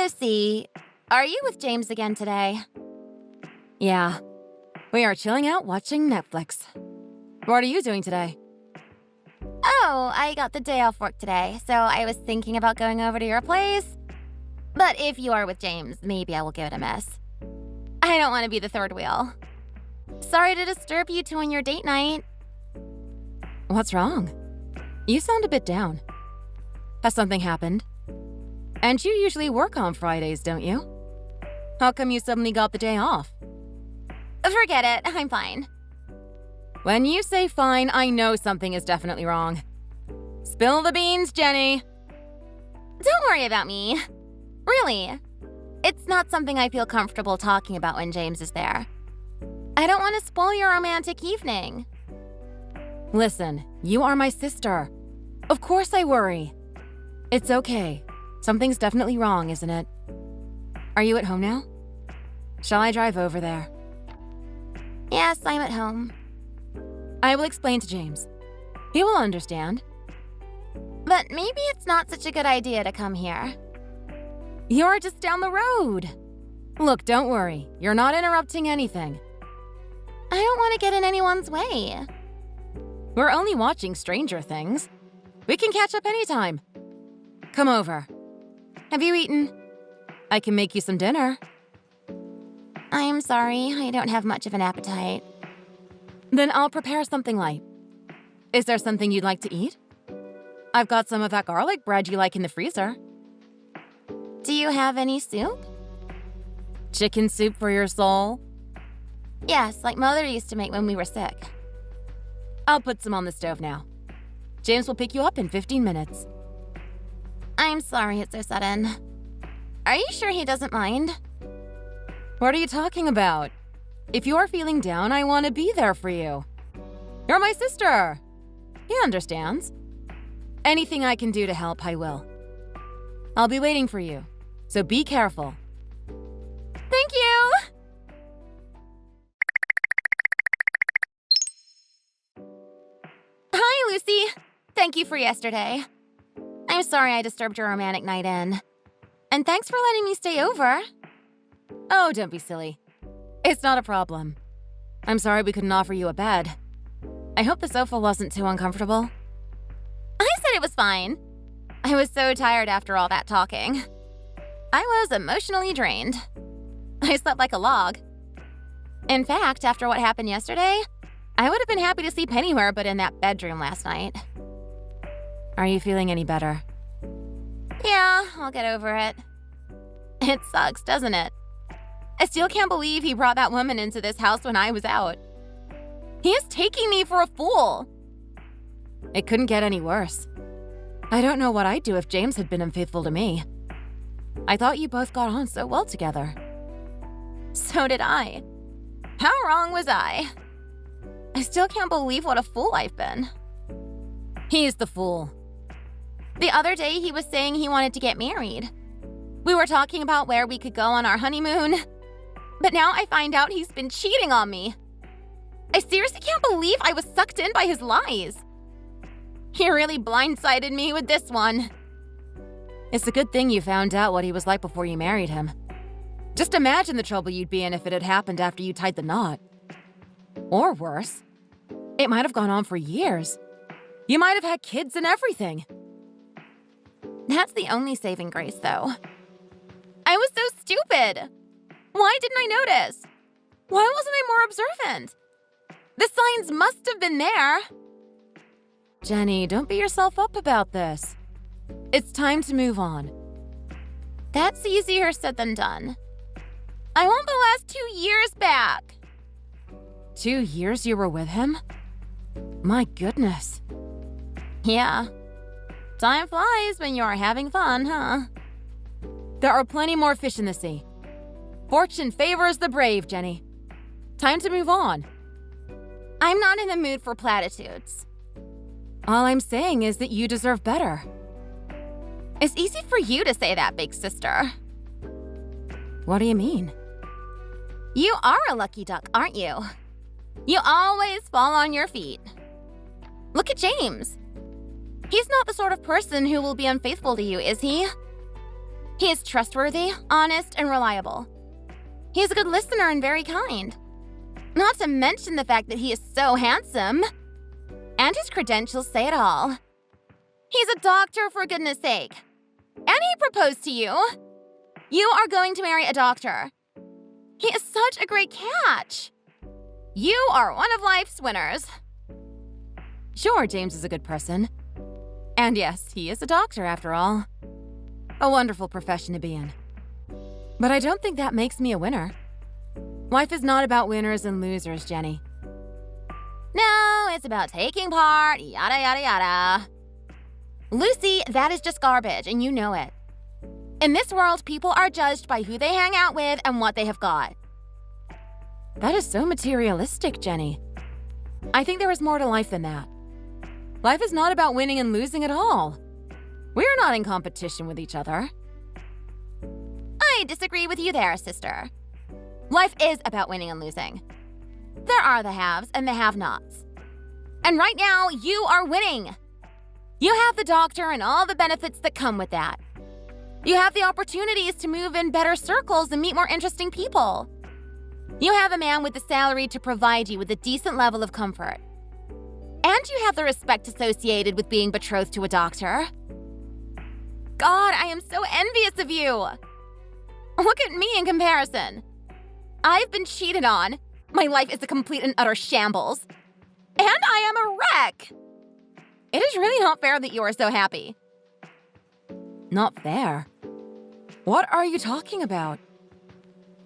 Lucy, are you with James again today? Yeah. We are chilling out watching Netflix. What are you doing today? Oh, I got the day off work today, so I was thinking about going over to your place. But if you are with James, maybe I will give it a miss. I don't want to be the third wheel. Sorry to disturb you two on your date night. What's wrong? You sound a bit down. Has something happened? And you usually work on Fridays, don't you? How come you suddenly got the day off? Forget it, I'm fine. When you say fine, I know something is definitely wrong. Spill the beans, Jenny. Don't worry about me. Really. It's not something I feel comfortable talking about when James is there. I don't want to spoil your romantic evening. Listen, you are my sister. Of course I worry. It's okay. Something's definitely wrong, isn't it? Are you at home now? Shall I drive over there? Yes, I'm at home. I will explain to James. He will understand. But maybe it's not such a good idea to come here. You're just down the road. Look, don't worry. You're not interrupting anything. I don't want to get in anyone's way. We're only watching Stranger Things. We can catch up anytime. Come over. Have you eaten? I can make you some dinner. I'm sorry, I don't have much of an appetite. Then I'll prepare something light. Is there something you'd like to eat? I've got some of that garlic bread you like in the freezer. Do you have any soup? Chicken soup for your soul? Yes, like Mother used to make when we were sick. I'll put some on the stove now. James will pick you up in 15 minutes. I'm sorry it's so sudden. Are you sure he doesn't mind? What are you talking about? If you're feeling down, I want to be there for you. You're my sister. He understands. Anything I can do to help, I will. I'll be waiting for you, so be careful. Thank you! Hi, Lucy. Thank you for yesterday. I'm sorry I disturbed your romantic night in. And thanks for letting me stay over. Oh, don't be silly. It's not a problem. I'm sorry we couldn't offer you a bed. I hope the sofa wasn't too uncomfortable. I said it was fine. I was so tired after all that talking. I was emotionally drained. I slept like a log. In fact, after what happened yesterday, I would have been happy to sleep anywhere but in that bedroom last night. Are you feeling any better? Yeah, I'll get over it. It sucks, doesn't it? I still can't believe he brought that woman into this house when I was out. He is taking me for a fool. It couldn't get any worse. I don't know what I'd do if James had been unfaithful to me. I thought you both got on so well together. So did I. How wrong was I? I still can't believe what a fool I've been. He's the fool. The other day he was saying he wanted to get married. We were talking about where we could go on our honeymoon. But now I find out he's been cheating on me. I seriously can't believe I was sucked in by his lies. He really blindsided me with this one. It's a good thing you found out what he was like before you married him. Just imagine the trouble you'd be in if it had happened after you tied the knot. Or worse, it might have gone on for years. You might have had kids and everything. That's the only saving grace, though. I was so stupid. Why didn't I notice? Why wasn't I more observant? The signs must have been there. Jenny, don't beat yourself up about this. It's time to move on. That's easier said than done. I want the last 2 years back. 2 years you were with him? My goodness. Yeah. Time flies when you're having fun, huh? There are plenty more fish in the sea. Fortune favors the brave, Jenny. Time to move on. I'm not in the mood for platitudes. All I'm saying is that you deserve better. It's easy for you to say that, big sister. What do you mean? You are a lucky duck, aren't you? You always fall on your feet. Look at James. He's not the sort of person who will be unfaithful to you, is he? He is trustworthy, honest, and reliable. He is a good listener and very kind. Not to mention the fact that he is so handsome. And his credentials say it all. He's a doctor, for goodness sake. And he proposed to you. You are going to marry a doctor. He is such a great catch. You are one of life's winners. Sure, James is a good person. And yes, he is a doctor after all. A wonderful profession to be in. But I don't think that makes me a winner. Life is not about winners and losers, Jenny. No, it's about taking part, yada yada yada. Lucy, that is just garbage, and you know it. In this world, people are judged by who they hang out with and what they have got. That is so materialistic, Jenny. I think there is more to life than that. Life is not about winning and losing at all. We are not in competition with each other. I disagree with you there, sister. Life is about winning and losing. There are the haves and the have-nots. And right now, you are winning. You have the doctor and all the benefits that come with that. You have the opportunities to move in better circles and meet more interesting people. You have a man with the salary to provide you with a decent level of comfort. And you have the respect associated with being betrothed to a doctor. God, I am so envious of you. Look at me in comparison. I've been cheated on. My life is a complete and utter shambles. And I am a wreck. It is really not fair that you are so happy. Not fair? What are you talking about?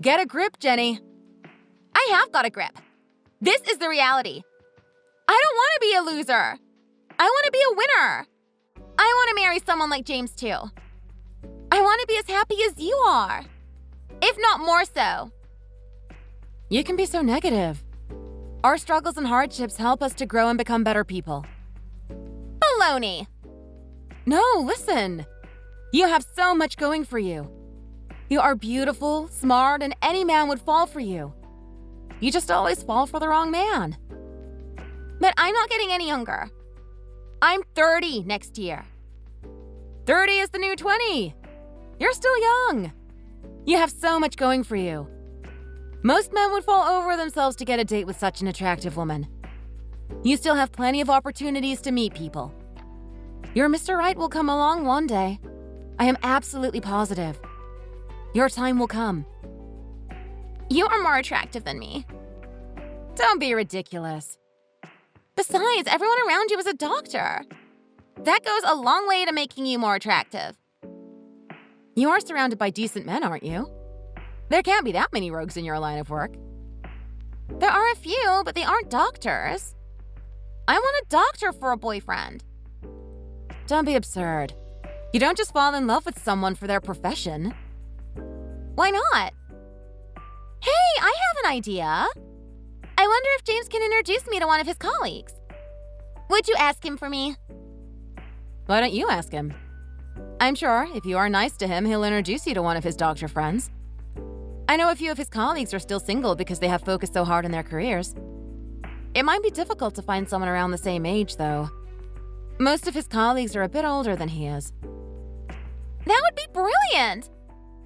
Get a grip, Jenny. I have got a grip. This is the reality. I don't want to be a loser. I want to be a winner. I want to marry someone like James too. I want to be as happy as you are. If not more so. You can be so negative. Our struggles and hardships help us to grow and become better people. Baloney. No, listen. You have so much going for you. You are beautiful, smart, and any man would fall for you. You just always fall for the wrong man. But I'm not getting any younger. I'm 30 next year. 30 is the new 20. You're still young. You have so much going for you. Most men would fall over themselves to get a date with such an attractive woman. You still have plenty of opportunities to meet people. Your Mr. Right will come along one day. I am absolutely positive. Your time will come. You are more attractive than me. Don't be ridiculous. Besides, everyone around you is a doctor. That goes a long way to making you more attractive. You are surrounded by decent men, aren't you? There can't be that many rogues in your line of work. There are a few, but they aren't doctors. I want a doctor for a boyfriend. Don't be absurd. You don't just fall in love with someone for their profession. Why not? Hey, I have an idea. I wonder if James can introduce me to one of his colleagues. Would you ask him for me? Why don't you ask him? I'm sure if you are nice to him, he'll introduce you to one of his doctor friends. I know a few of his colleagues are still single because they have focused so hard on their careers. It might be difficult to find someone around the same age, though. Most of his colleagues are a bit older than he is. That would be brilliant!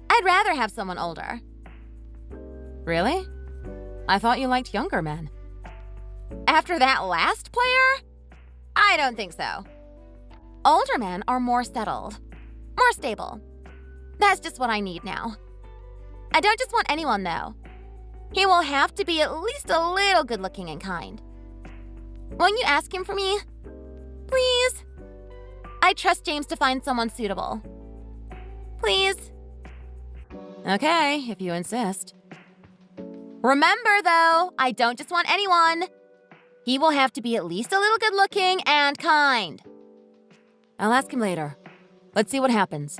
I'd rather have someone older. Really? I thought you liked younger men. After that last player? I don't think so. Older men are more settled, more stable. That's just what I need now. I don't just want anyone, though. He will have to be at least a little good-looking and kind. Won't you ask him for me? Please? I trust James to find someone suitable. Please? Okay, if you insist. Remember, though, I don't just want anyone. He will have to be at least a little good-looking and kind. I'll ask him later. Let's see what happens.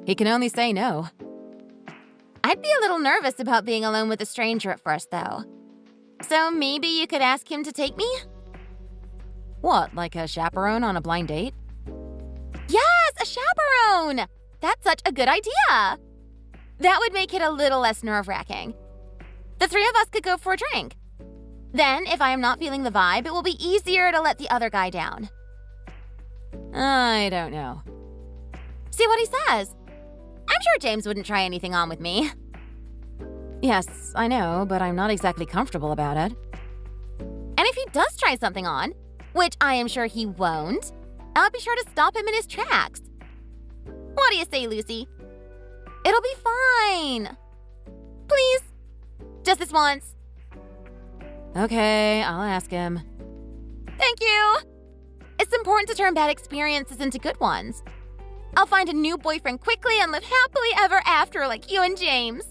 He can only say no. I'd be a little nervous about being alone with a stranger at first, though. So maybe you could ask him to take me? What, like a chaperone on a blind date? Yes, a chaperone! That's such a good idea! That would make it a little less nerve-wracking. The three of us could go for a drink. Then, if I am not feeling the vibe, it will be easier to let the other guy down. I don't know. See what he says. I'm I'm sure James wouldn't try anything on with me. Yes, I know, but I'm not exactly comfortable about it. And if he does try something on, which I am sure he won't, I'll be sure to stop him in his tracks. What do you say, Lucy? It'll be fine. Please. Just this once. Okay, I'll ask him. Thank you. It's important to turn bad experiences into good ones. I'll find a new boyfriend quickly and live happily ever after like you and James.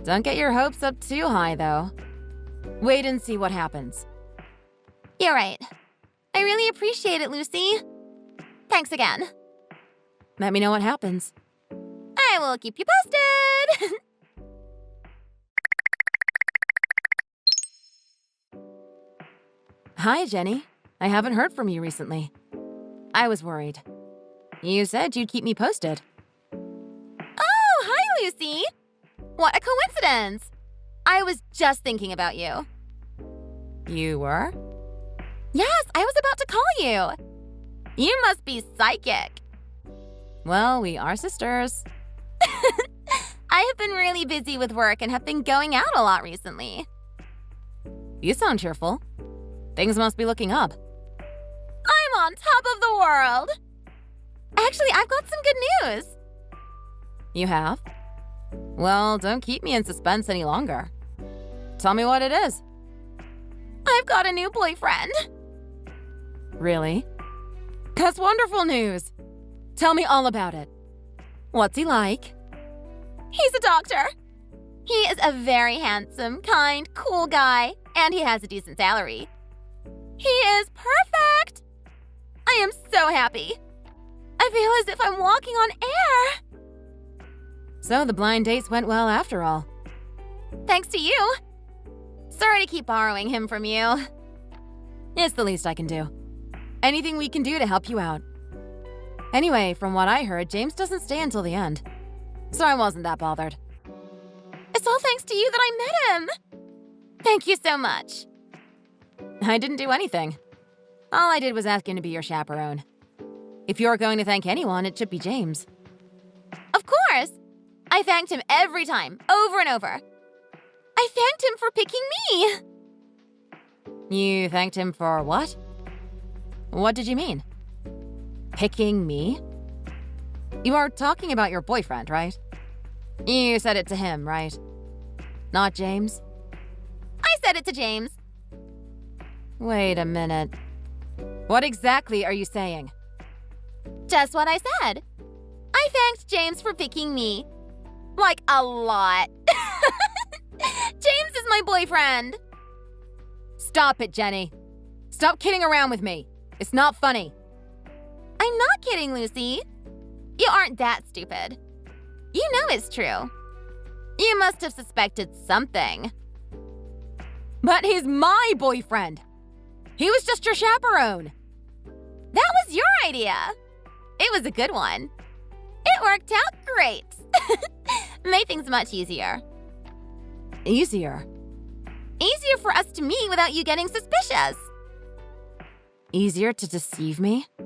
Don't get your hopes up too high, though. Wait and see what happens. You're right. I really appreciate it, Lucy. Thanks again. Let me know what happens. I will keep you posted. Hi, Jenny. I haven't heard from you recently. I was worried. You said you'd keep me posted. Oh, hi, Lucy. What a coincidence. I was just thinking about you. You were? Yes, I was about to call you. You must be psychic. Well, we are sisters. I have been really busy with work and have been going out a lot recently. You sound cheerful. Things must be looking up. I'm on top of the world. Actually, I've got some good news. You have? Well, don't keep me in suspense any longer. Tell me what it is. I've got a new boyfriend. Really? That's wonderful news. Tell me all about it. What's he like? He's a doctor. He is a very handsome, kind, cool guy, and he has a decent salary. He is perfect. I am so happy. I feel as if I'm walking on air. So the blind dates went well after all. Thanks to you. Sorry to keep borrowing him from you. It's the least I can do. Anything we can do to help you out. Anyway, from what I heard, James doesn't stay until the end. So I wasn't that bothered. It's all thanks to you that I met him. Thank you so much. I didn't do anything. All I did was ask him to be your chaperone. If you're going to thank anyone, it should be James. Of course. I thanked him every time, over and over. I thanked him for picking me. You thanked him for what? What did you mean? Picking me? You are talking about your boyfriend, right? You said it to him, right? Not James? I said it to James. Wait a minute. What exactly are you saying? Just what I said. I thanked James for picking me. Like a lot. James is my boyfriend. Stop it, Jenny. Stop kidding around with me. It's not funny. I'm not kidding, Lucy. You aren't that stupid. You know it's true. You must have suspected something. But he's my boyfriend. He was just your chaperone. That was your idea. It was a good one. It worked out great. Made things much easier. Easier? Easier for us to meet without you getting suspicious. Easier to deceive me? It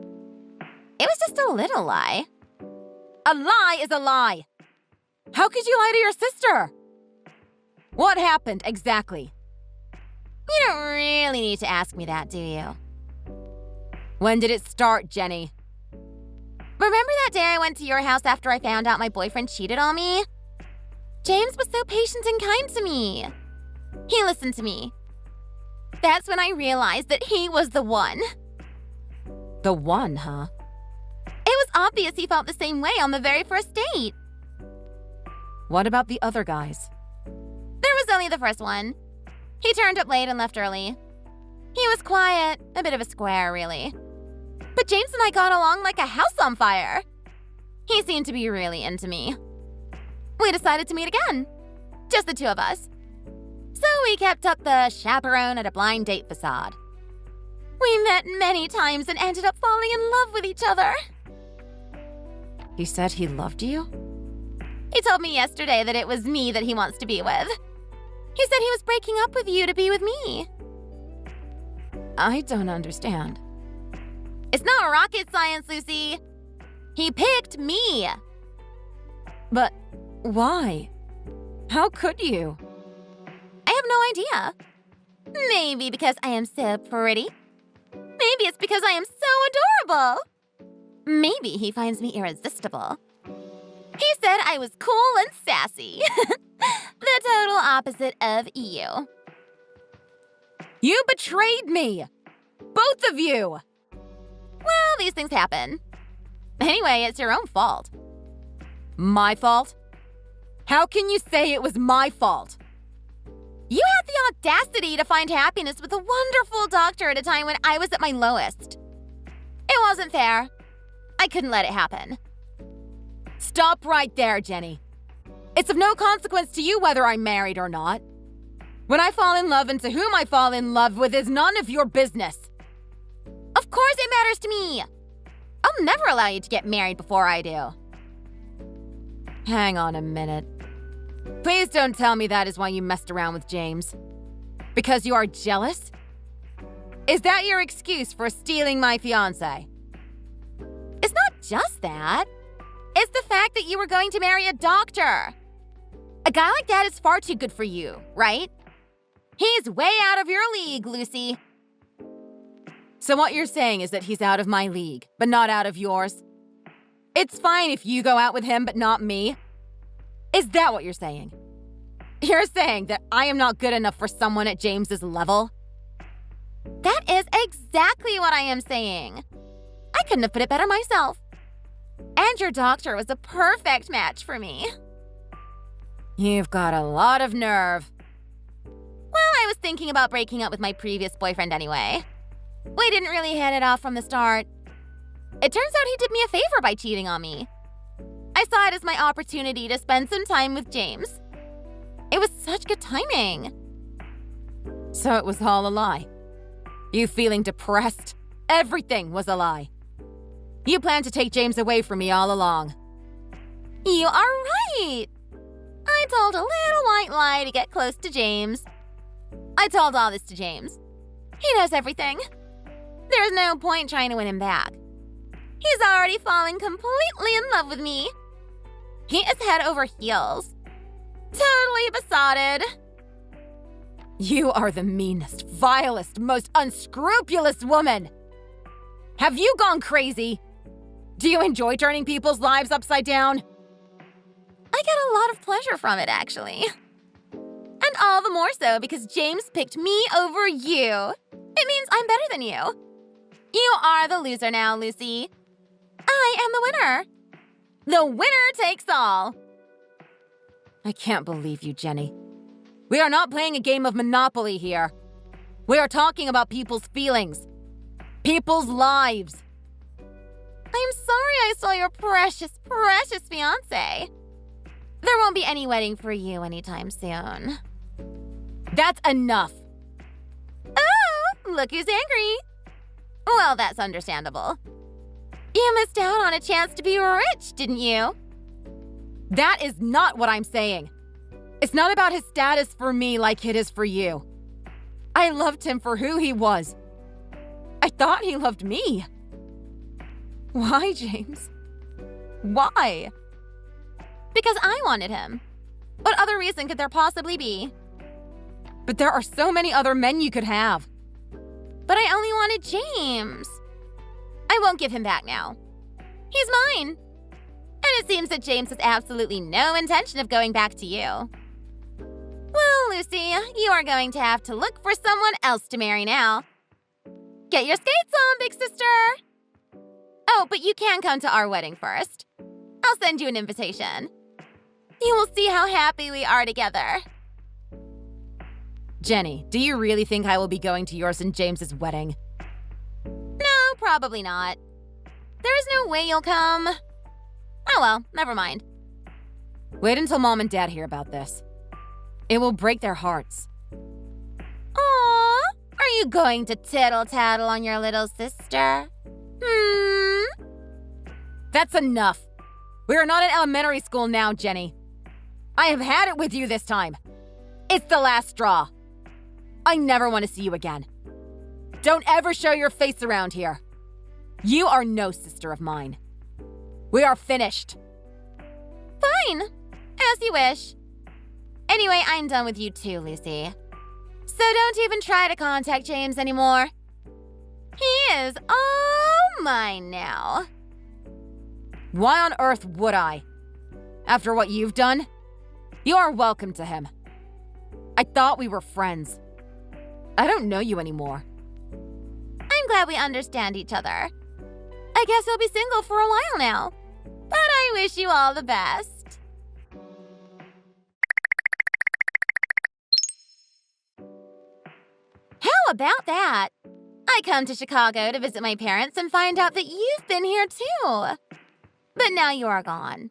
was just a little lie. A lie is a lie. How could you lie to your sister? What happened exactly? You don't really need to ask me that, do you? When did it start, Jenny? Remember that day I went to your house after I found out my boyfriend cheated on me? James was so patient and kind to me. He listened to me. That's when I realized that he was the one. The one, huh? It was obvious he felt the same way on the very first date. What about the other guys? There was only the first one. He turned up late and left early. He was quiet, a bit of a square, really. But James and I got along like a house on fire. He seemed to be really into me. We decided to meet again. Just the two of us. So we kept up the chaperone at a blind date facade. We met many times and ended up falling in love with each other. He said he loved you? He told me yesterday that it was me that he wants to be with. He said he was breaking up with you to be with me. I don't understand. It's not rocket science, Lucy. He picked me. But why? How could you? I have no idea. Maybe because I am so pretty. Maybe it's because I am so adorable. Maybe he finds me irresistible. He said I was cool and sassy. The total opposite of you. You betrayed me! Both of you! Well, these things happen. Anyway, it's your own fault. My fault? How can you say it was my fault? You had the audacity to find happiness with a wonderful doctor at a time when I was at my lowest. It wasn't fair. I couldn't let it happen. Stop right there, Jenny. It's of no consequence to you whether I'm married or not. When I fall in love and to whom I fall in love with is none of your business. Of course it matters to me. I'll never allow you to get married before I do. Hang on a minute. Please don't tell me that is why you messed around with James. Because you are jealous? Is that your excuse for stealing my fiancé? It's not just that. It's the fact that you were going to marry a doctor. A guy like that is far too good for you, right? He's way out of your league, Lucy. So what you're saying is that he's out of my league, but not out of yours? It's fine if you go out with him, but not me? Is that what you're saying? You're saying that I am not good enough for someone at James's level? That is exactly what I am saying. I couldn't have put it better myself. And your doctor was a perfect match for me. You've got a lot of nerve. Well, I was thinking about breaking up with my previous boyfriend anyway. We didn't really hit it off from the start. It turns out he did me a favor by cheating on me. I saw it as my opportunity to spend some time with James. It was such good timing. So it was all a lie. You feeling depressed? Everything was a lie. You planned to take James away from me all along. You are right. I told a little white lie to get close to James. I told all this to James. He knows everything. There's no point trying to win him back. He's already fallen completely in love with me. He is head over heels. Totally besotted. You are the meanest, vilest, most unscrupulous woman. Have you gone crazy? Do you enjoy turning people's lives upside down? I get a lot of pleasure from it, actually. And all the more so because James picked me over you. It means I'm better than you. You are the loser now, Lucy. I am the winner. The winner takes all. I can't believe you, Jenny. We are not playing a game of Monopoly here. We are talking about people's feelings. People's lives. I'm sorry I stole your precious, precious fiancé. There won't be any wedding for you anytime soon. That's enough. Oh, look who's angry. Well, that's understandable. You missed out on a chance to be rich, didn't you? That is not what I'm saying. It's not about his status for me like it is for you. I loved him for who he was. I thought he loved me. Why, James? Why? Because I wanted him. What other reason could there possibly be? But there are so many other men you could have. But I only wanted James. I won't give him back now. He's mine. And it seems that James has absolutely no intention of going back to you. Well, Lucy, you are going to have to look for someone else to marry now. Get your skates on, big sister. Oh, but you can come to our wedding first. I'll send you an invitation. You will see how happy we are together. Jenny, do you really think I will be going to yours and James's wedding? No, probably not. There is no way you'll come. Oh well, never mind. Wait until Mom and Dad hear about this. It will break their hearts. Aww, are you going to tittle-tattle on your little sister? That's enough. We are not in elementary school now, Jenny. I have had it with you this time. It's the last straw. I never want to see you again. Don't ever show your face around here. You are no sister of mine. We are finished. Fine. As you wish. Anyway, I'm done with you too, Lucy. So don't even try to contact James anymore. He is all mine now. Why on earth would I? After what you've done? You are welcome to him. I thought we were friends. I don't know you anymore. I'm glad we understand each other. I guess you'll be single for a while now. But I wish you all the best. How about that? I come to Chicago to visit my parents and find out that you've been here too. But now you are gone.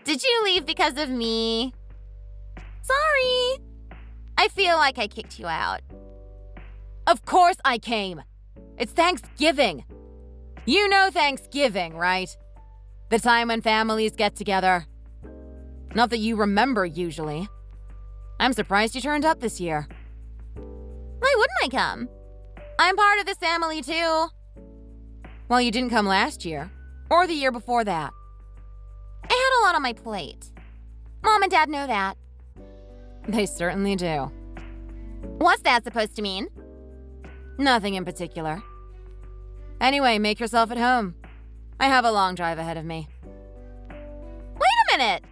Did you leave because of me? Sorry. I feel like I kicked you out. Of course I came. It's Thanksgiving. You know Thanksgiving, right? The time when families get together. Not that you remember usually. I'm surprised you turned up this year. Why wouldn't I come? I'm part of this family too. Well, you didn't come last year, or the year before that. I had a lot on my plate. Mom and Dad know that. They certainly do. What's that supposed to mean? Nothing in particular. Anyway, make yourself at home. I have a long drive ahead of me. Wait a minute!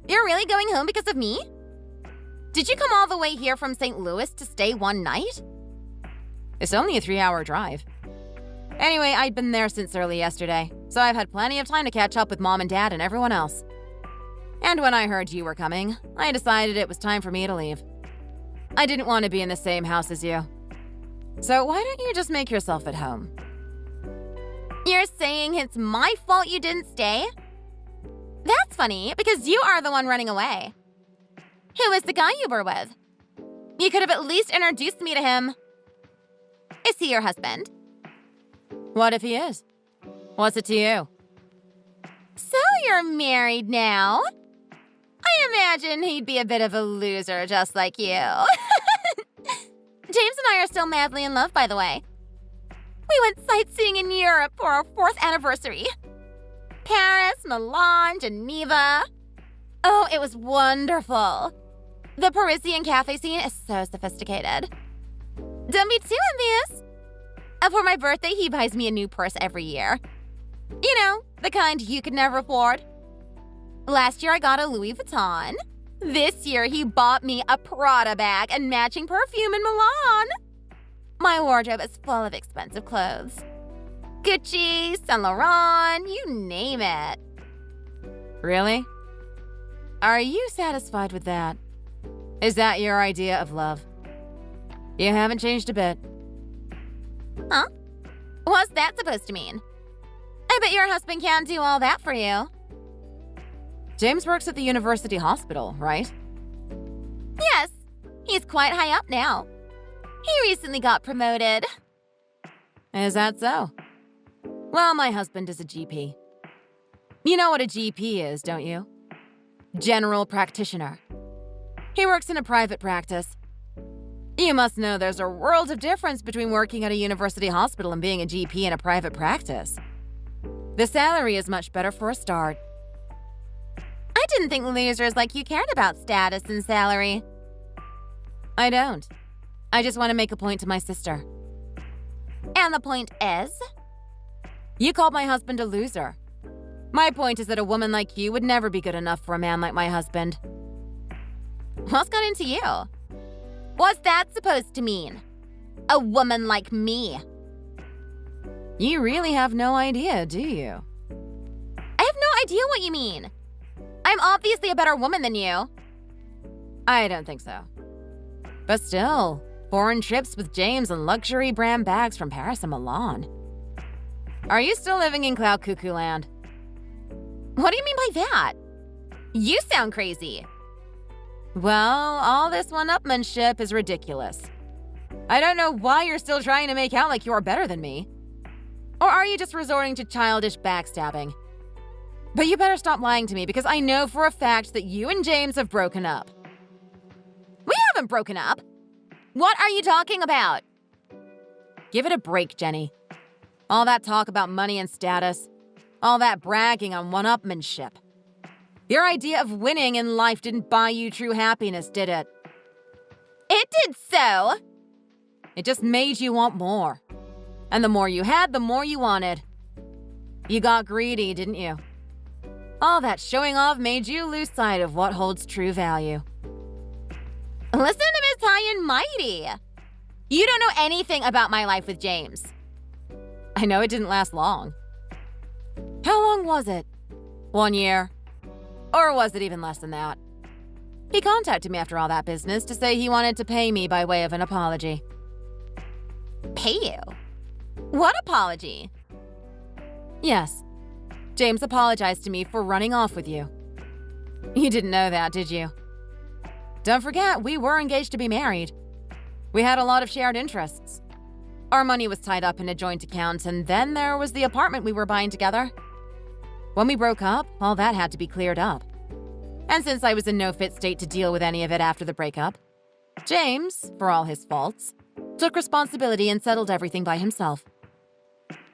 You're really going home because of me? Did you come all the way here from St. Louis to stay one night? It's only a 3-hour drive. Anyway, I'd been there since early yesterday, so I've had plenty of time to catch up with Mom and Dad and everyone else. And when I heard you were coming, I decided it was time for me to leave. I didn't want to be in the same house as you. So why don't you just make yourself at home? You're saying it's my fault you didn't stay? That's funny, because you are the one running away. Who was the guy you were with? You could have at least introduced me to him. Is he your husband? What if he is? What's it to you? So you're married now? I imagine he'd be a bit of a loser just like you. James and I are still madly in love, by the way. We went sightseeing in Europe for our 4th anniversary. Paris, Milan, Geneva. Oh, it was wonderful. The Parisian cafe scene is so sophisticated. Don't be too envious. For my birthday, he buys me a new purse every year. You know, the kind you could never afford. Last year, I got a Louis Vuitton. This year, he bought me a Prada bag and matching perfume in Milan. My wardrobe is full of expensive clothes. Gucci, Saint Laurent, you name it. Really? Are you satisfied with that? Is that your idea of love? You haven't changed a bit. Huh? What's that supposed to mean? I bet your husband can't do all that for you. James works at the university hospital, right? Yes, he's quite high up now. He recently got promoted. Is that so? Well, my husband is a GP. You know what a GP is, don't you? General practitioner. He works in a private practice. You must know there's a world of difference between working at a university hospital and being a GP in a private practice. The salary is much better for a start. I didn't think losers like you cared about status and salary. I don't. I just want to make a point to my sister. And the point is? You called my husband a loser. My point is that a woman like you would never be good enough for a man like my husband. What's got into you? What's that supposed to mean? A woman like me. You really have no idea, do you? I have no idea what you mean. I'm obviously a better woman than you. I don't think so. But still, foreign trips with James and luxury brand bags from Paris and Milan. Are you still living in Cloud Cuckoo Land? What do you mean by that? You sound crazy. Well, all this one-upmanship is ridiculous. I don't know why you're still trying to make out like you're better than me. Or are you just resorting to childish backstabbing? But you better stop lying to me because I know for a fact that you and James have broken up. We haven't broken up. What are you talking about? Give it a break, Jenny. All that talk about money and status. All that bragging on one-upmanship. Your idea of winning in life didn't buy you true happiness, did it? It did so. It just made you want more. And the more you had, the more you wanted. You got greedy, didn't you? All that showing off made you lose sight of what holds true value. Listen to Miss High and Mighty. You don't know anything about my life with James. I know it didn't last long. How long was it? 1 year? Or was it even less than that? He contacted me after all that business to say he wanted to pay me by way of an apology. Pay you? What apology? Yes. James apologized to me for running off with you. You didn't know that, did you? Don't forget, we were engaged to be married. We had a lot of shared interests. Our money was tied up in a joint account, and then there was the apartment we were buying together. When we broke up, all that had to be cleared up. And since I was in no fit state to deal with any of it after the breakup, James, for all his faults, took responsibility and settled everything by himself.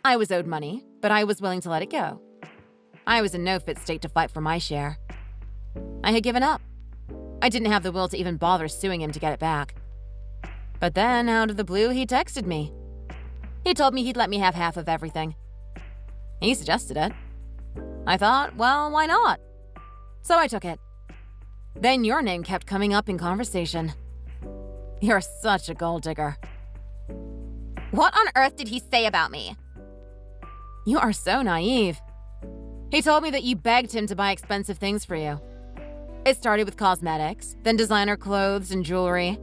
I was owed money, but I was willing to let it go. I was in no fit state to fight for my share. I had given up. I didn't have the will to even bother suing him to get it back. But then, out of the blue, he texted me. He told me he'd let me have half of everything. He suggested it. I thought, well, why not? So I took it. Then your name kept coming up in conversation. You're such a gold digger. What on earth did he say about me? You are so naive. He told me that you begged him to buy expensive things for you. It started with cosmetics, then designer clothes and jewelry.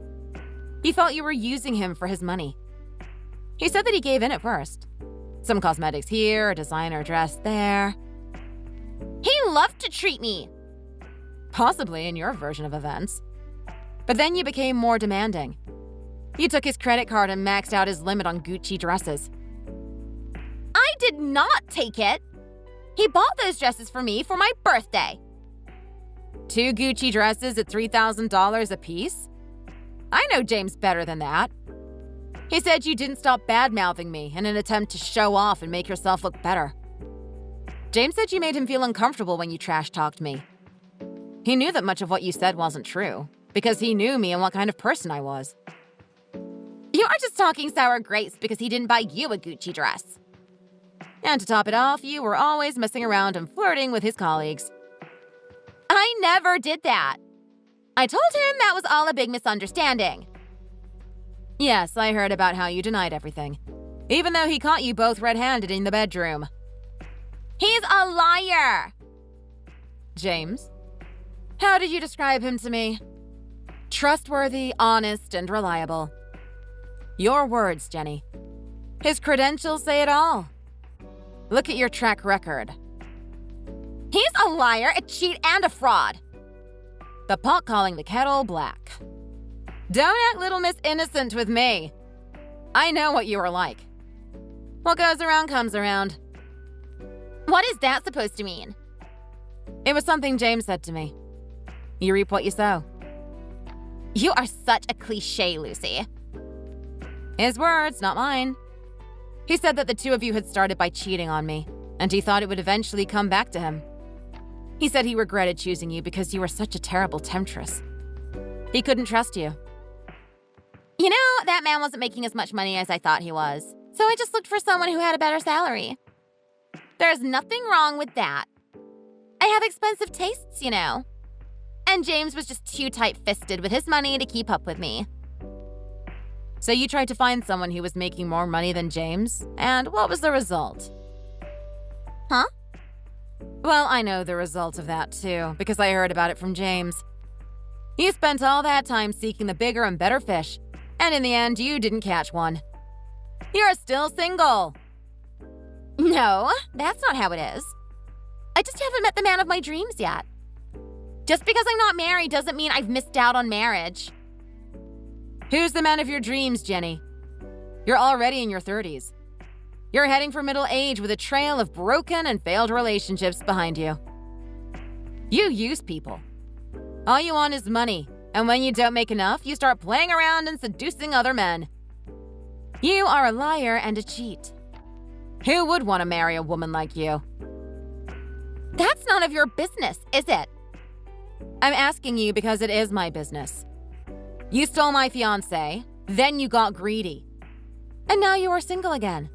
He felt you were using him for his money. He said that he gave in at first. Some cosmetics here, a designer dress there. He loved to treat me. Possibly in your version of events. But then you became more demanding. You took his credit card and maxed out his limit on Gucci dresses. I did not take it. He bought those dresses for me for my birthday. 2 Gucci dresses at $3,000 a piece? I know James better than that. He said you didn't stop bad-mouthing me in an attempt to show off and make yourself look better. James said you made him feel uncomfortable when you trash-talked me. He knew that much of what you said wasn't true, because he knew me and what kind of person I was. You are just talking sour grapes because he didn't buy you a Gucci dress. And to top it off, you were always messing around and flirting with his colleagues. I never did that. I told him that was all a big misunderstanding. Yes, I heard about how you denied everything, even though he caught you both red-handed in the bedroom. He's a liar! James? How did you describe him to me? Trustworthy, honest, and reliable. Your words, Jenny. His credentials say it all. Look at your track record. He's a liar, a cheat, and a fraud. The pot calling the kettle black. Don't act little Miss Innocent with me. I know what you are like. What goes around comes around. What is that supposed to mean? It was something James said to me. You reap what you sow. You are such a cliche, Lucy. His words, not mine. He said that the two of you had started by cheating on me, and he thought it would eventually come back to him. He said he regretted choosing you because you were such a terrible temptress. He couldn't trust you. You know, that man wasn't making as much money as I thought he was, so I just looked for someone who had a better salary. There's nothing wrong with that. I have expensive tastes, you know. And James was just too tight-fisted with his money to keep up with me. So you tried to find someone who was making more money than James, and what was the result? Huh? Well, I know the result of that too, because I heard about it from James. You spent all that time seeking the bigger and better fish, and in the end, you didn't catch one. You're still single. No, that's not how it is. I just haven't met the man of my dreams yet. Just because I'm not married doesn't mean I've missed out on marriage. Who's the man of your dreams, Jenny? You're already in your 30s. You're heading for middle age with a trail of broken and failed relationships behind you. You use people. All you want is money, and when you don't make enough, you start playing around and seducing other men. You are a liar and a cheat. Who would want to marry a woman like you? That's none of your business, is it? I'm asking you because it is my business. You stole my fiancé, then you got greedy. And now you are single again.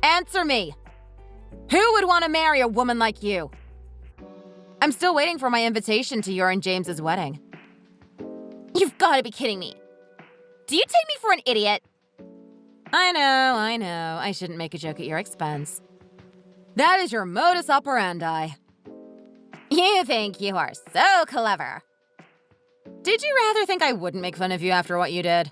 Answer me! Who would want to marry a woman like you? I'm still waiting for my invitation to your and James's wedding. You've got to be kidding me. Do you take me for an idiot? I know. I shouldn't make a joke at your expense. That is your modus operandi. You think you are so clever. Did you rather think I wouldn't make fun of you after what you did?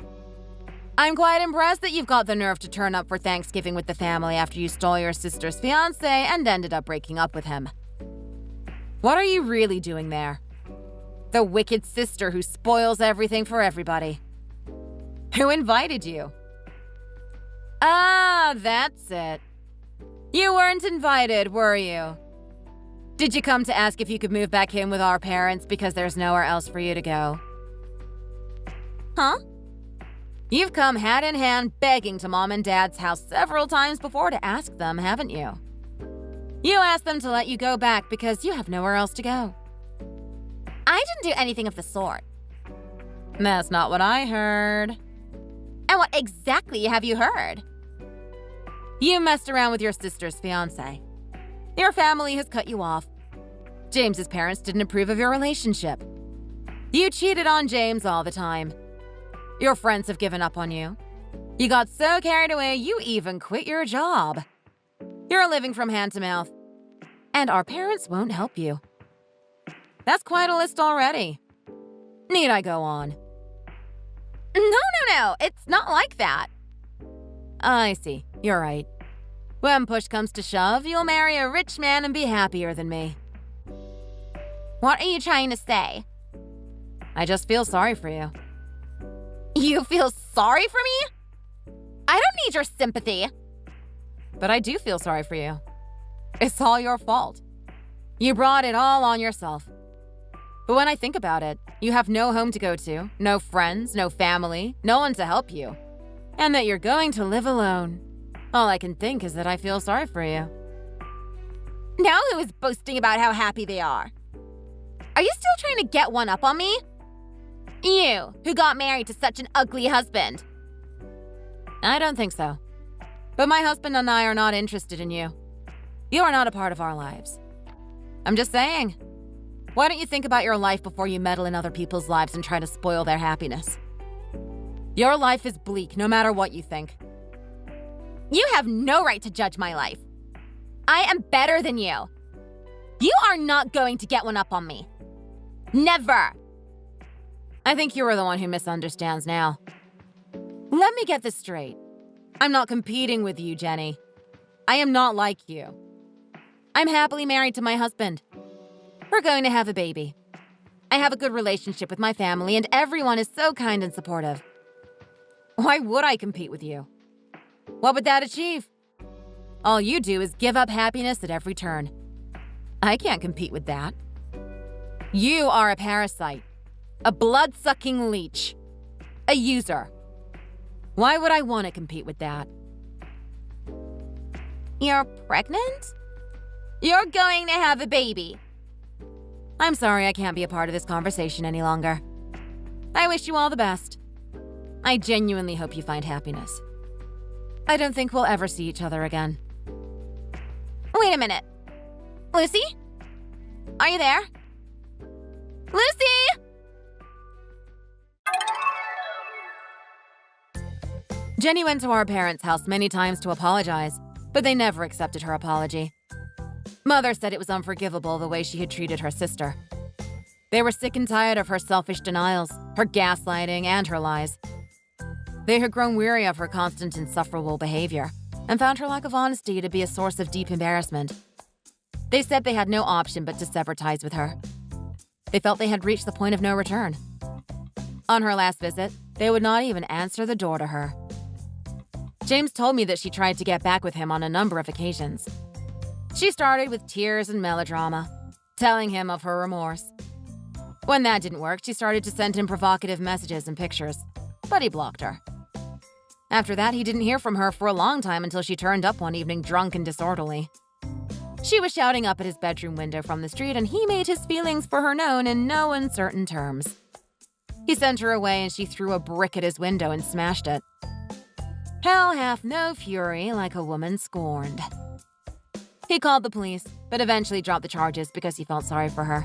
I'm quite impressed that you've got the nerve to turn up for Thanksgiving with the family after you stole your sister's fiancé and ended up breaking up with him. What are you really doing there? The wicked sister who spoils everything for everybody. Who invited you? Ah, that's it. You weren't invited, were you? Did you come to ask if you could move back in with our parents because there's nowhere else for you to go? Huh? You've come hat in hand begging to Mom and Dad's house several times before to ask them, haven't you? You asked them to let you go back because you have nowhere else to go. I didn't do anything of the sort. That's not what I heard. And what exactly have you heard? You messed around with your sister's fiancé. Your family has cut you off. James's parents didn't approve of your relationship. You cheated on James all the time. Your friends have given up on you. You got so carried away, you even quit your job. You're living from hand to mouth. And our parents won't help you. That's quite a list already. Need I go on? No. It's not like that. I see. You're right. When push comes to shove, you'll marry a rich man and be happier than me. What are you trying to say? I just feel sorry for you. You feel sorry for me? I don't need your sympathy. But I do feel sorry for you. It's all your fault. You brought it all on yourself. But when I think about it, you have no home to go to, no friends, no family, no one to help you. And that you're going to live alone. All I can think is that I feel sorry for you. Now who is boasting about how happy they are? Are you still trying to get one up on me? You, who got married to such an ugly husband. I don't think so. But my husband and I are not interested in you. You are not a part of our lives. I'm just saying. Why don't you think about your life before you meddle in other people's lives and try to spoil their happiness? Your life is bleak, no matter what you think. You have no right to judge my life. I am better than you. You are not going to get one up on me. Never. I think you are the one who misunderstands now. Let me get this straight. I'm not competing with you, Jenny. I am not like you. I'm happily married to my husband. We're going to have a baby. I have a good relationship with my family, and everyone is so kind and supportive. Why would I compete with you? What would that achieve? All you do is give up happiness at every turn. I can't compete with that. You are a parasite, a blood-sucking leech, a user. Why would I want to compete with that? You're pregnant? You're going to have a baby. I'm sorry I can't be a part of this conversation any longer. I wish you all the best. I genuinely hope you find happiness. I don't think we'll ever see each other again. Wait a minute. Lucy? Are you there? Lucy! Jenny went to our parents' house many times to apologize, but they never accepted her apology. Mother said it was unforgivable the way she had treated her sister. They were sick and tired of her selfish denials, her gaslighting, and her lies. They had grown weary of her constant insufferable behavior and found her lack of honesty to be a source of deep embarrassment. They said they had no option but to sever ties with her. They felt they had reached the point of no return. On her last visit, they would not even answer the door to her. James told me that she tried to get back with him on a number of occasions. She started with tears and melodrama, telling him of her remorse. When that didn't work, she started to send him provocative messages and pictures, but he blocked her. After that, he didn't hear from her for a long time until she turned up one evening drunk and disorderly. She was shouting up at his bedroom window from the street, and he made his feelings for her known in no uncertain terms. He sent her away, and she threw a brick at his window and smashed it. Hell hath no fury like a woman scorned. He called the police, but eventually dropped the charges because he felt sorry for her.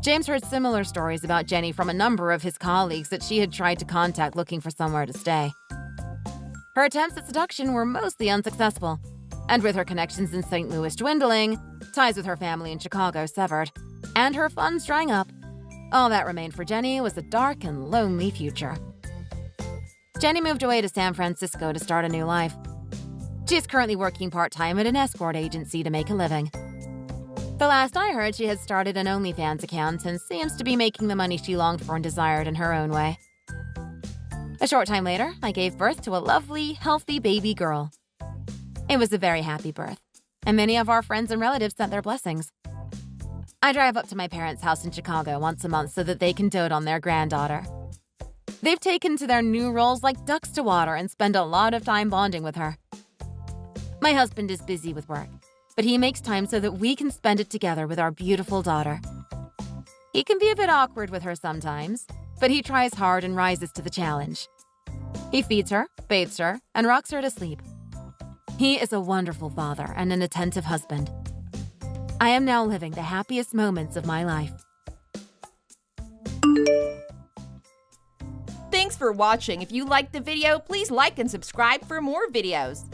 James heard similar stories about Jenny from a number of his colleagues that she had tried to contact looking for somewhere to stay. Her attempts at seduction were mostly unsuccessful, and with her connections in St. Louis dwindling, ties with her family in Chicago severed, and her funds drying up, all that remained for Jenny was a dark and lonely future. Jenny moved away to San Francisco to start a new life. She is currently working part-time at an escort agency to make a living. The last I heard, she had started an OnlyFans account and seems to be making the money she longed for and desired in her own way. A short time later, I gave birth to a lovely, healthy baby girl. It was a very happy birth, and many of our friends and relatives sent their blessings. I drive up to my parents' house in Chicago once a month so that they can dote on their granddaughter. They've taken to their new roles like ducks to water and spend a lot of time bonding with her. My husband is busy with work, but he makes time so that we can spend it together with our beautiful daughter. He can be a bit awkward with her sometimes, but he tries hard and rises to the challenge. He feeds her, bathes her, and rocks her to sleep. He is a wonderful father and an attentive husband. I am now living the happiest moments of my life. Thanks for watching. If you liked the video, please like and subscribe for more videos.